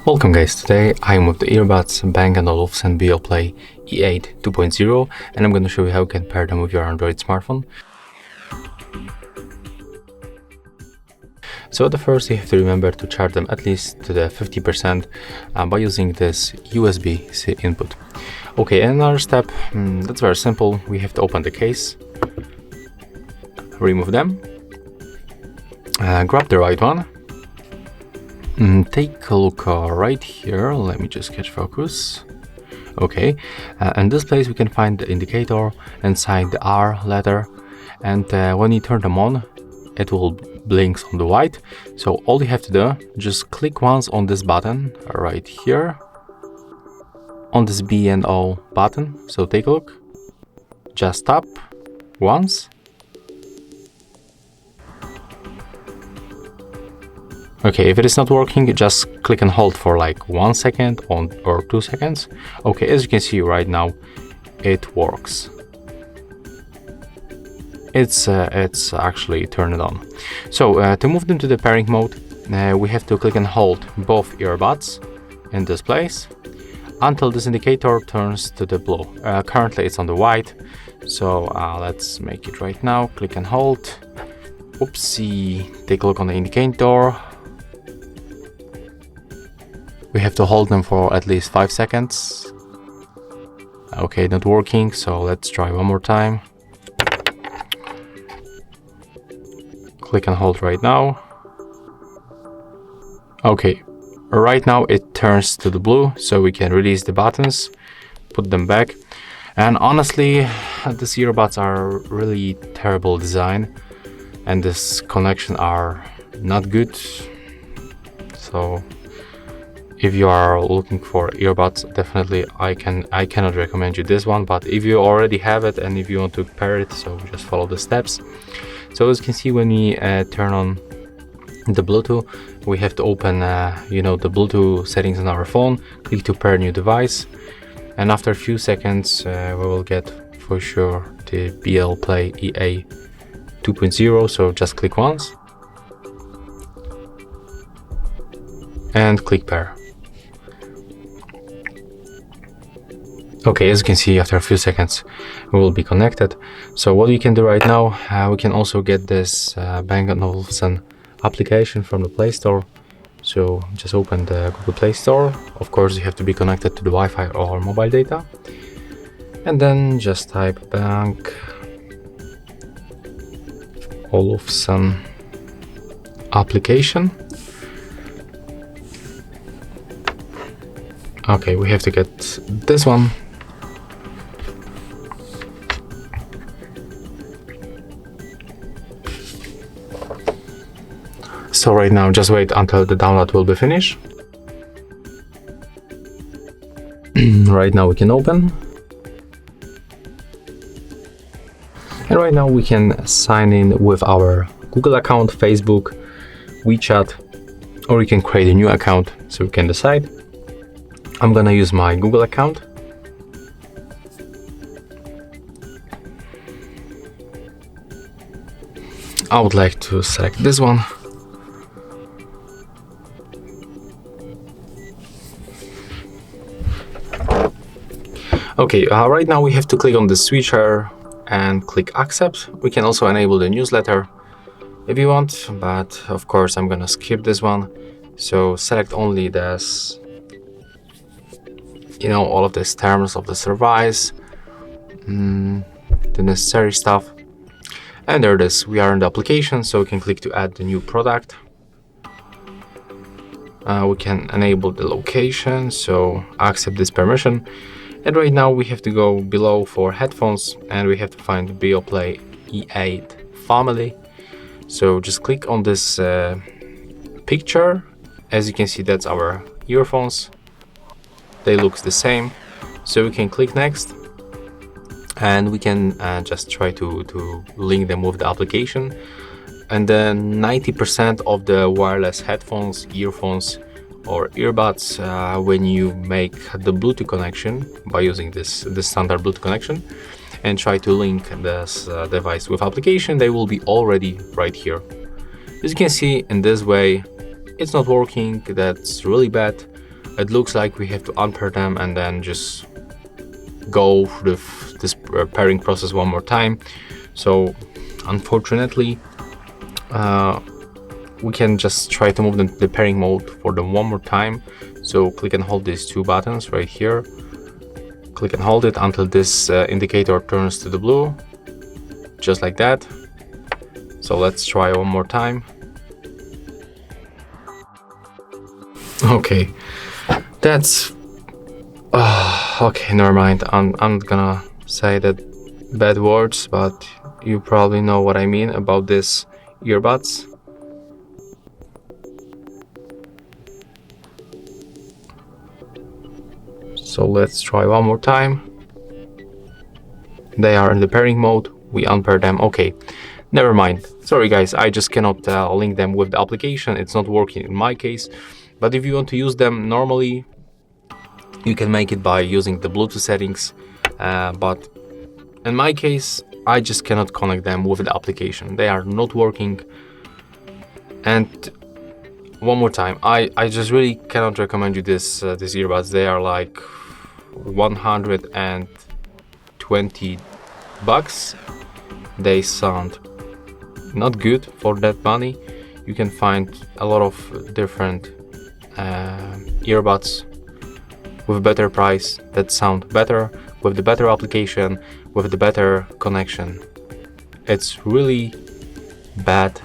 Welcome guys, today I'm with the earbuds Bang Olufsen Beoplay E8 2.0 and I'm going to show you how you can pair them with your Android smartphone. So at the first you have to remember to charge them at least to the 50% by using this USB-C input. Okay, another step, that's very simple. We have to open the case, remove them, grab the right one. Take a look right here. Let me just catch focus. Okay, in this place we can find the indicator inside the R letter, and when you turn them on it will blink on the white. So all you have to do, just click once on this button right here, on this B and O button. So take a look, just tap once. Okay, if it is not working, just click and hold for like 1 second or 2 seconds. Okay, as you can see right now, it works. It's actually turned on. So to move them to the pairing mode, we have to click and hold both earbuds in this place until this indicator turns to the blue. Currently it's on the white, so let's make it right now. Click and hold. Oopsie, take a look on the indicator. We have to hold them for at least 5 seconds. Okay, not working, so let's try one more time. Click and hold right now. Okay, right now it turns to the blue, so we can release the buttons, put them back. And honestly, these earbuds are really terrible design, and this connection are not good. So if you are looking for earbuds, definitely I cannot recommend you this one. But if you already have it and if you want to pair it, so just follow the steps. So as you can see, when we turn on the Bluetooth, we have to open the Bluetooth settings on our phone, click to pair new device, and after a few seconds we will get for sure the Beoplay E8 2.0. So just click once and click pair. Okay, as you can see, after a few seconds we will be connected. So what we can do right now, we can also get this Bang Olufsen application from the Play Store. So just open the Google Play Store. Of course you have to be connected to the Wi-Fi or mobile data, and then just type Bang Olufsen application. Okay, we have to get this one. So right now, just wait until the download will be finished. Right now we can open. And right now we can sign in with our Google account, Facebook, WeChat, or we can create a new account, so we can decide. I'm gonna use my Google account. I would like to select this one. Okay, right now we have to click on the switcher and click accept. We can also enable the newsletter if you want, but of course I'm gonna skip this one. So select only this, all of these terms of the service, the necessary stuff. And there it is, we are in the application, so we can click to add the new product. We can enable the location, so accept this permission. And right now we have to go below for headphones, and we have to find the Beoplay E8 family. So just click on this picture. As you can see, that's our earphones. They look the same, so we can click next, and we can just try to link them with the application. And then 90% of the wireless headphones, earphones or earbuds, when you make the Bluetooth connection by using this standard Bluetooth connection and try to link this device with application, they will be already right here. As you can see, in this way it's not working. That's really bad. it looks like we have to unpair them and then just go through this pairing process one more time. So unfortunately, we can just try to move them to the pairing mode for them one more time. So click and hold these two buttons right here. Click and hold it until this indicator turns to the blue, just like that. So let's try one more time. Okay, that's okay, never mind. I'm gonna say that bad words, but you probably know what I mean about this earbuds. So let's try one more time. They are in the pairing mode. We unpair them. Okay, never mind. Sorry guys, I just cannot link them with the application. It's not working in my case. But if you want to use them normally, you can make it by using the Bluetooth settings. But in my case, I just cannot connect them with the application. They are not working. And one more time, I just really cannot recommend you these earbuds. They are like 120 bucks. They sound not good for that money. You can find a lot of different earbuds with a better price that sound better, with the better application, with the better connection. It's really bad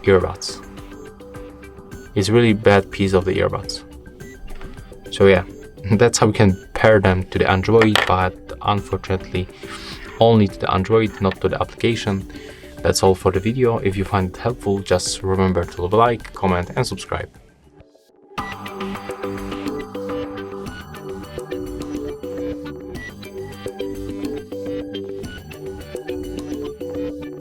earbuds. It's really bad piece of the earbuds. So yeah, that's how we can pair them to the Android, but unfortunately only to the Android, not to the application. That's all for the video. If you find it helpful, just remember to leave a like, comment and subscribe.